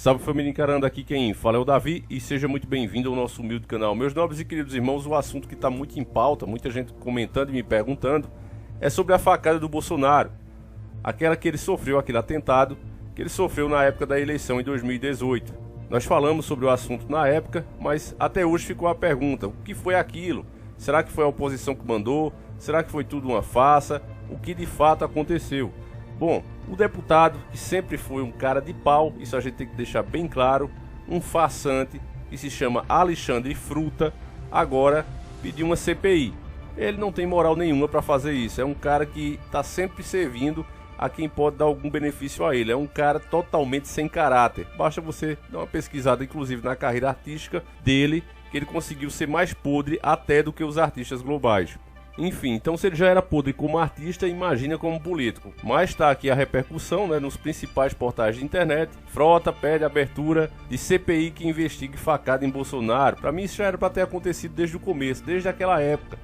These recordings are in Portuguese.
Salve família Encarando, aqui quem fala é o Davi e seja muito bem-vindo ao nosso humilde canal. Meus nobres e queridos irmãos, o assunto que está muito em pauta, muita gente comentando e me perguntando, é sobre a facada do Bolsonaro. Aquela que ele sofreu, aquele atentado que ele sofreu na época da eleição em 2018. Nós falamos sobre o assunto na época, mas até hoje ficou a pergunta, o que foi aquilo? Será que foi a oposição que mandou? Será que foi tudo uma farsa? O que de fato aconteceu? Bom, o deputado, que sempre foi um cara de pau, isso a gente tem que deixar bem claro, um farsante, que se chama Alexandre Fruta, agora pediu uma CPI. Ele não tem moral nenhuma para fazer isso, é um cara que está sempre servindo a quem pode dar algum benefício a ele, é um cara totalmente sem caráter. Basta você dar uma pesquisada, inclusive na carreira artística dele, que ele conseguiu ser mais podre até do que os artistas globais. Enfim, então se ele já era podre como artista, imagina como político. Mas está aqui a repercussão, nos principais portais de internet. Frota pede abertura de CPI que investigue facada em Bolsonaro. Para mim isso já era para ter acontecido desde o começo, desde aquela época,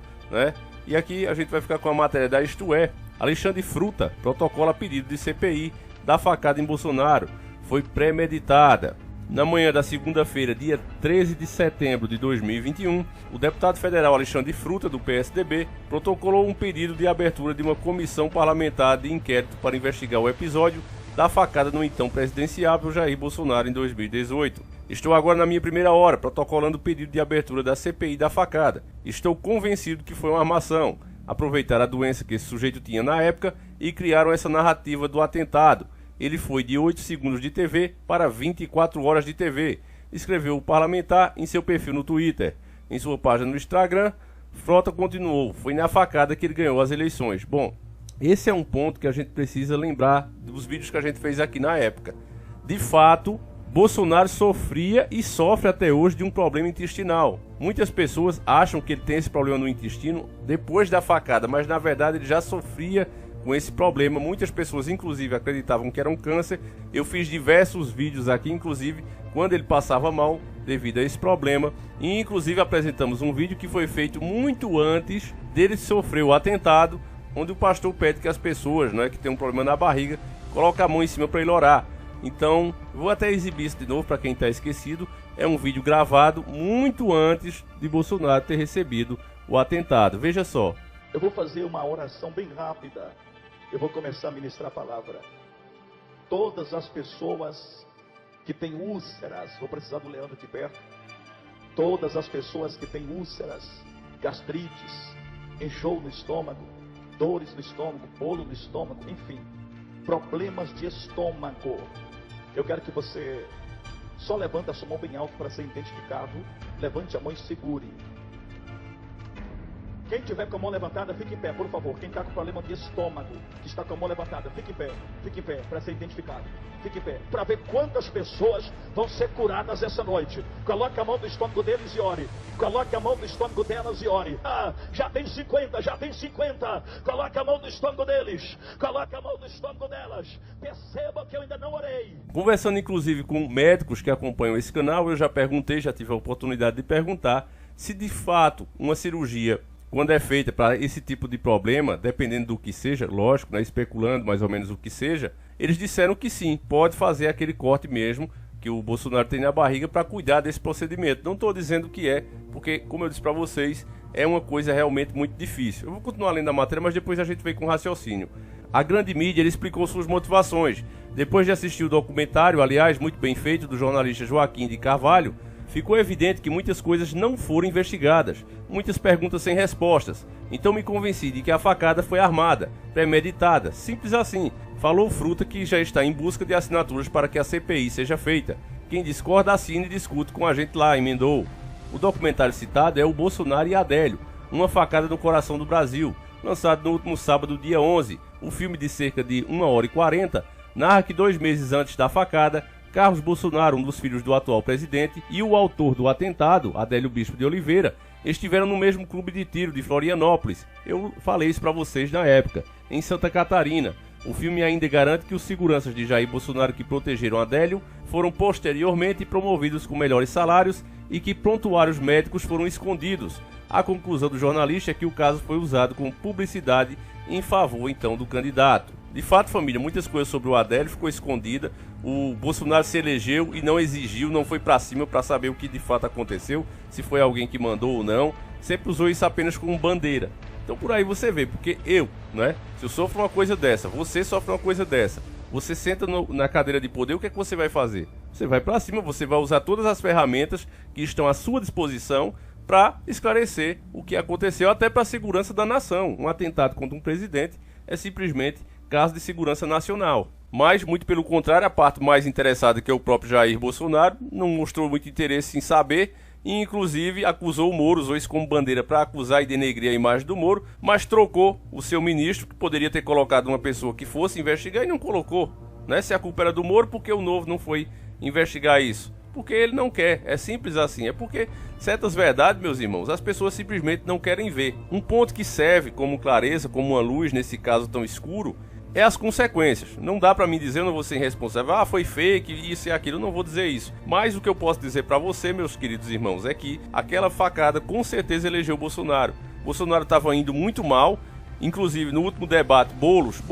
E aqui a gente vai ficar com a matéria da Isto É. Alexandre Fruta protocola pedido de CPI da facada em Bolsonaro. Foi premeditada. Na manhã da segunda-feira, dia 13 de setembro de 2021, o deputado federal Alexandre Fruta, do PSDB, protocolou um pedido de abertura de uma comissão parlamentar de inquérito para investigar o episódio da facada no então presidenciável Jair Bolsonaro em 2018. Estou agora na minha primeira hora, protocolando o pedido de abertura da CPI da facada. Estou convencido que foi uma armação. Aproveitaram a doença que esse sujeito tinha na época e criaram essa narrativa do atentado. Ele foi de 8 segundos de TV para 24 horas de TV, escreveu o parlamentar em seu perfil no Twitter. Em sua página no Instagram, Frota continuou, foi na facada que ele ganhou as eleições. Bom, esse é um ponto que a gente precisa lembrar dos vídeos que a gente fez aqui na época. De fato, Bolsonaro sofria e sofre até hoje de um problema intestinal. Muitas pessoas acham que ele tem esse problema no intestino depois da facada, mas na verdade ele já sofria com esse problema. Muitas pessoas inclusive acreditavam que era um câncer. Eu fiz diversos vídeos aqui, inclusive quando ele passava mal devido a esse problema, e inclusive apresentamos um vídeo que foi feito muito antes dele sofrer o atentado, onde o pastor pede que as pessoas, que tem um problema na barriga, coloquem a mão em cima para ele orar. Então, vou até exibir isso de novo para quem está esquecido. É um vídeo gravado muito antes de Bolsonaro ter recebido o atentado. Veja só. Eu vou fazer uma oração bem rápida. Eu vou começar a ministrar a palavra. Todas as pessoas que têm úlceras, vou precisar do Leandro aqui perto. Todas as pessoas que têm úlceras, gastrites, enjoo no estômago, dores no estômago, bolo no estômago, enfim, problemas de estômago. Eu quero que você só levante a sua mão bem alto para ser identificado. Levante a mão e segure. Quem tiver com a mão levantada, fique em pé, por favor. Quem está com problema de estômago, que está com a mão levantada, fique em pé, para ser identificado. Fique em pé, para ver quantas pessoas vão ser curadas essa noite. Coloque a mão no estômago deles e ore. Coloque a mão no estômago delas e ore. Já tem 50, já tem 50. Coloque a mão no estômago deles. Coloque a mão no estômago delas. Perceba que eu ainda não orei. Conversando inclusive com médicos que acompanham esse canal, eu já perguntei, já tive a oportunidade de perguntar se de fato uma cirurgia, quando é feita para esse tipo de problema, dependendo do que seja, lógico, especulando mais ou menos o que seja, eles disseram que sim, pode fazer aquele corte mesmo que o Bolsonaro tem na barriga para cuidar desse procedimento. Não estou dizendo que é, porque, como eu disse para vocês, é uma coisa realmente muito difícil. Eu vou continuar lendo a matéria, mas depois a gente vem com raciocínio. A grande mídia ele explicou suas motivações. Depois de assistir o documentário, aliás, muito bem feito, do jornalista Joaquim de Carvalho, ficou evidente que muitas coisas não foram investigadas, muitas perguntas sem respostas. Então me convenci de que a facada foi armada, premeditada, simples assim. Falou Fruta, que já está em busca de assinaturas para que a CPI seja feita. Quem discorda assine e discute com a gente lá, emendou. O documentário citado é O Bolsonaro e Adélio, uma facada no coração do Brasil, lançado no último sábado, dia 11. O filme, de cerca de 1h40, narra que 2 meses antes da facada, Carlos Bolsonaro, um dos filhos do atual presidente, e o autor do atentado, Adélio Bispo de Oliveira, estiveram no mesmo clube de tiro de Florianópolis. Eu falei isso para vocês na época, em Santa Catarina. O filme ainda garante que os seguranças de Jair Bolsonaro que protegeram Adélio foram posteriormente promovidos com melhores salários e que prontuários médicos foram escondidos. A conclusão do jornalista é que o caso foi usado como publicidade em favor então do candidato. De fato, família, muitas coisas sobre o Adélio ficou escondida. O Bolsonaro se elegeu e não exigiu, não foi pra cima pra saber o que de fato aconteceu, se foi alguém que mandou ou não. Sempre usou isso apenas como bandeira. Então por aí você vê, porque eu, né? Se eu sofro uma coisa dessa, você sofre uma coisa dessa, você senta na cadeira de poder, o que é que você vai fazer? Você vai pra cima, você vai usar todas as ferramentas que estão à sua disposição para esclarecer o que aconteceu, até para a segurança da nação. Um atentado contra um presidente é simplesmente caso de segurança nacional. Mas, muito pelo contrário, a parte mais interessada, que é o próprio Jair Bolsonaro, não mostrou muito interesse em saber e, inclusive, acusou o Moro, usou isso como bandeira para acusar e denegrir a imagem do Moro, mas trocou o seu ministro, que poderia ter colocado uma pessoa que fosse investigar e não colocou. Né? Se a culpa era do Moro, por que o Novo não foi investigar isso? Porque ele não quer, é simples assim, é porque certas verdades, meus irmãos, as pessoas simplesmente não querem ver. Um ponto que serve como clareza, como uma luz nesse caso tão escuro, é as consequências. Não dá pra mim dizer, eu não vou ser irresponsável, foi fake, isso e aquilo, eu não vou dizer isso. Mas o que eu posso dizer pra você, meus queridos irmãos, é que aquela facada com certeza elegeu o Bolsonaro. Bolsonaro estava indo muito mal, inclusive no último debate, Boulos,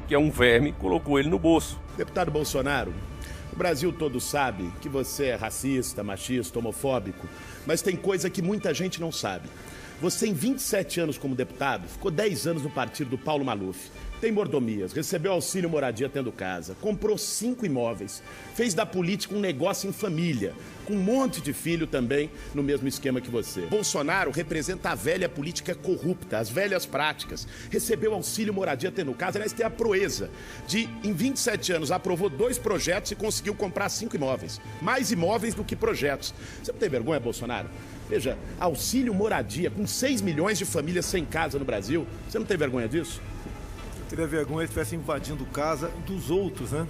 que é um verme, colocou ele no bolso. Deputado Bolsonaro, o Brasil todo sabe que você é racista, machista, homofóbico, mas tem coisa que muita gente não sabe. Você, em 27 anos como deputado, ficou 10 anos no partido do Paulo Maluf. Tem mordomias, recebeu auxílio moradia tendo casa, comprou 5 imóveis, fez da política um negócio em família, com um monte de filho também no mesmo esquema que você. Bolsonaro representa a velha política corrupta, as velhas práticas. Recebeu auxílio moradia tendo casa, aliás, tem a proeza de, em 27 anos, aprovou 2 projetos e conseguiu comprar 5 imóveis. Mais imóveis do que projetos. Você não tem vergonha, Bolsonaro? Veja, auxílio moradia com 6 milhões de famílias sem casa no Brasil. Você não tem vergonha disso? Teria vergonha se estivesse invadindo casa dos outros, né?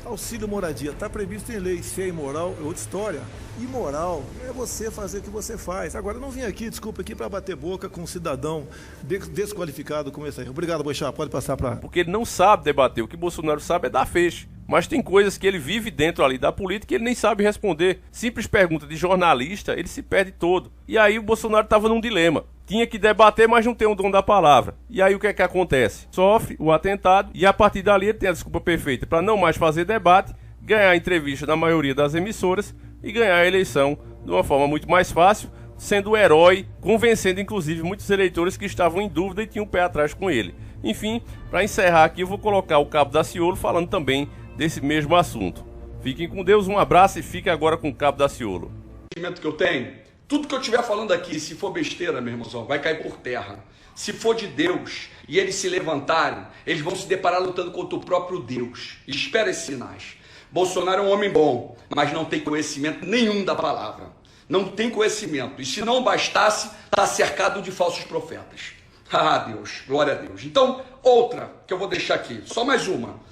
Auxílio moradia, está previsto em lei. Se é imoral, é outra história. Imoral é você fazer o que você faz. Agora, não vim aqui, desculpa, aqui para bater boca com um cidadão desqualificado como esse aí. Obrigado, Boixá, pode passar para... Porque ele não sabe debater, o que Bolsonaro sabe é dar feixe. Mas tem coisas que ele vive dentro ali da política e ele nem sabe responder. Simples pergunta de jornalista, ele se perde todo. E aí o Bolsonaro estava num dilema. Tinha que debater, mas não tem o dom da palavra. E aí o que é que acontece? Sofre o atentado e a partir dali ele tem a desculpa perfeita para não mais fazer debate, ganhar a entrevista na maioria das emissoras e ganhar a eleição de uma forma muito mais fácil, sendo o herói, convencendo inclusive muitos eleitores que estavam em dúvida e tinham o pé atrás com ele. Enfim, para encerrar aqui eu vou colocar o Cabo Daciolo falando também desse mesmo assunto. Fiquem com Deus, um abraço e fiquem agora com o Cabo Daciolo. O sentimento que eu tenho, tudo que eu estiver falando aqui, se for besteira, meu irmãozão, vai cair por terra. Se for de Deus e eles se levantarem, eles vão se deparar lutando contra o próprio Deus. Espera esses sinais. Bolsonaro é um homem bom, mas não tem conhecimento nenhum da palavra. Não tem conhecimento. E se não bastasse, está cercado de falsos profetas. Ah, Deus, glória a Deus. Então, outra que eu vou deixar aqui, só mais uma.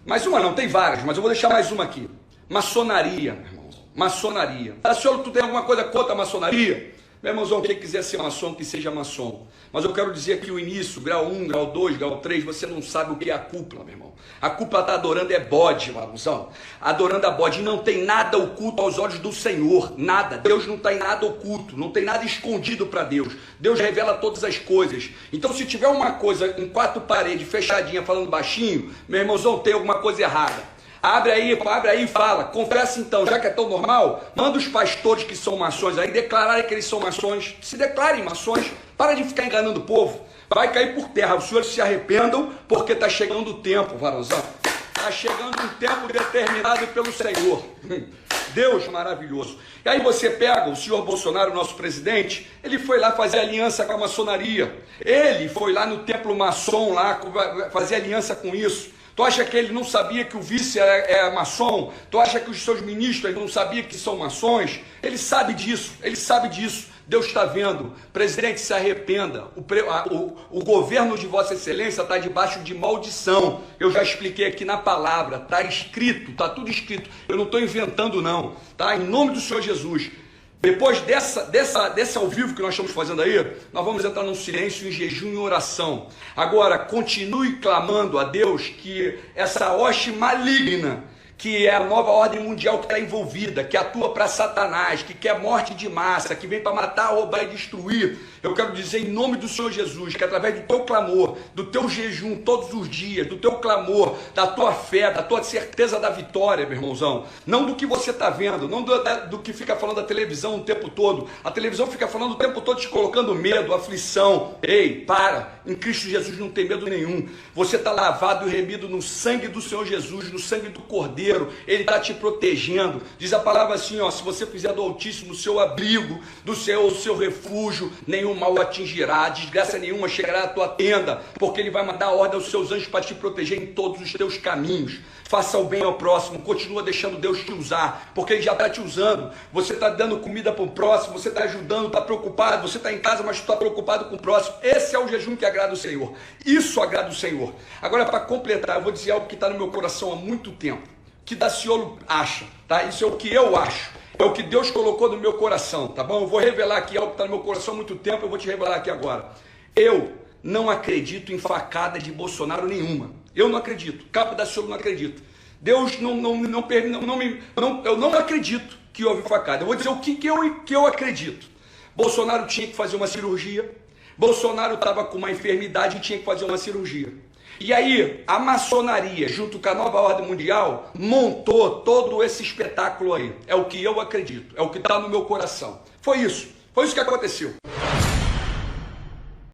Mais uma não, tem várias, mas eu vou deixar mais uma aqui. Maçonaria, meu irmão. Maçonaria. Senhor, tu tem alguma coisa contra a maçonaria? Meu irmãozão, quem quiser ser maçom, que seja maçom. Mas eu quero dizer que o início, grau 1, grau 2, grau 3, você não sabe o que é a cúpula, meu irmão. A cúpula está adorando é bode, meu irmãozão. Adorando a bode. E não tem nada oculto aos olhos do Senhor. Nada. Deus não está em nada oculto. Não tem nada escondido para Deus. Deus revela todas as coisas. Então, se tiver uma coisa em 4 paredes, fechadinha, falando baixinho, meu irmãozão, tem alguma coisa errada. Abre aí e fala, confessa então, já que é tão normal, manda os pastores que são maçons aí declararem que eles são maçons, se declarem maçons, para de ficar enganando o povo, vai cair por terra, os senhores se arrependam, porque está chegando o tempo, varãozão, está chegando um tempo determinado pelo Senhor, Deus maravilhoso. E aí você pega o senhor Bolsonaro, nosso presidente, ele foi lá fazer aliança com a maçonaria, ele foi lá no templo maçom, lá fazer aliança com isso. Tu acha que ele não sabia que o vice é maçom? Tu acha que os seus ministros não sabiam que são maçons? Ele sabe disso, ele sabe disso. Deus está vendo. Presidente, se arrependa. O governo de Vossa Excelência está debaixo de maldição. Eu já expliquei aqui na palavra, está escrito, está tudo escrito. Eu não estou inventando não, tá? Em nome do Senhor Jesus. Depois desse ao vivo que nós estamos fazendo aí, nós vamos entrar num silêncio, em jejum e oração. Agora, continue clamando a Deus que essa hoste maligna que é a nova ordem mundial que está envolvida, que atua para Satanás, que quer morte de massa, que vem para matar, roubar e destruir. Eu quero dizer em nome do Senhor Jesus, que através do teu clamor, do teu jejum todos os dias, do teu clamor, da tua fé, da tua certeza da vitória, meu irmãozão, não do que você está vendo, não do que fica falando da televisão o tempo todo. A televisão fica falando o tempo todo te colocando medo, aflição. Ei, para! Em Cristo Jesus não tem medo nenhum. Você está lavado e remido no sangue do Senhor Jesus, no sangue do Cordeiro. Ele está te protegendo. Diz a palavra assim, ó, se você fizer do Altíssimo o seu abrigo, do seu refúgio, nenhum mal o atingirá, desgraça nenhuma chegará à tua tenda, porque ele vai mandar a ordem aos seus anjos para te proteger em todos os teus caminhos. Faça o bem ao próximo, continua deixando Deus te usar, porque Ele já está te usando. Você está dando comida para o próximo, você está ajudando, está preocupado, você está em casa, mas está preocupado com o próximo. Esse é o jejum que agrada o Senhor. Isso agrada o Senhor. Agora, para completar, eu vou dizer algo que está no meu coração há muito tempo, que Daciolo acha, tá? Isso é o que eu acho, é o que Deus colocou no meu coração, tá bom? Eu vou revelar aqui algo que está no meu coração há muito tempo, eu vou te revelar aqui agora. Eu não acredito em facada de Bolsonaro nenhuma. Eu não acredito. Cabo Daciolo não acredito. Deus eu não acredito que houve facada. Eu vou dizer o que eu acredito. Bolsonaro tinha que fazer uma cirurgia. Bolsonaro estava com uma enfermidade e tinha que fazer uma cirurgia. E aí, a maçonaria, junto com a nova ordem mundial, montou todo esse espetáculo aí. É o que eu acredito. É o que está no meu coração. Foi isso que aconteceu.